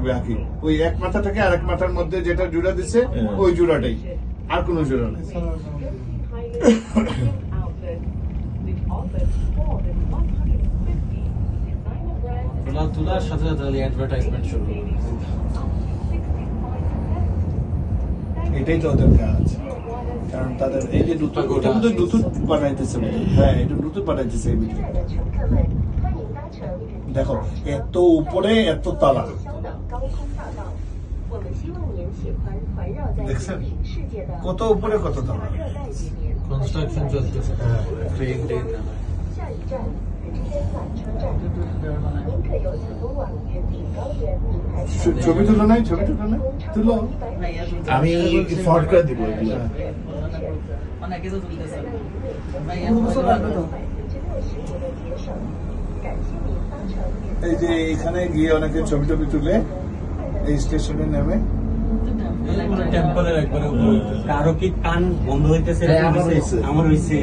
থাকবে আঁকি, ওই এক মাথা থেকে আরেক মাথার মধ্যে যেটা জোড়া দিচ্ছে ওই জোড়াটাই, আর কোনো জোড়া নেই। তোলার সাথে সাথে অ্যাডভার্টাইজমেন্ট শুরু। এটাই তো ওদের কাজ, কারণ তাদের এই যে নতুন বানাইতেছে, হ্যাঁ এটা নতুন বানাইতেছে এই ভিডিও। দেখো এত উপরে এত তালা, দেখছেন কত উপরে কত তালা, কনস্ট্রাকশন চলতেছে। ছবি তুলো নাই, ছবি তুলো নাই, তুলো আমি ফরওয়ার্ড করে দিব। এই যে এখানে গিয়ে অনেকে ছবি টবি তুলে এই স্টেশনে নেমে। টেম্পলের একবারে কারো কি কান বন্ধ হইতেছে? আমার হইছে।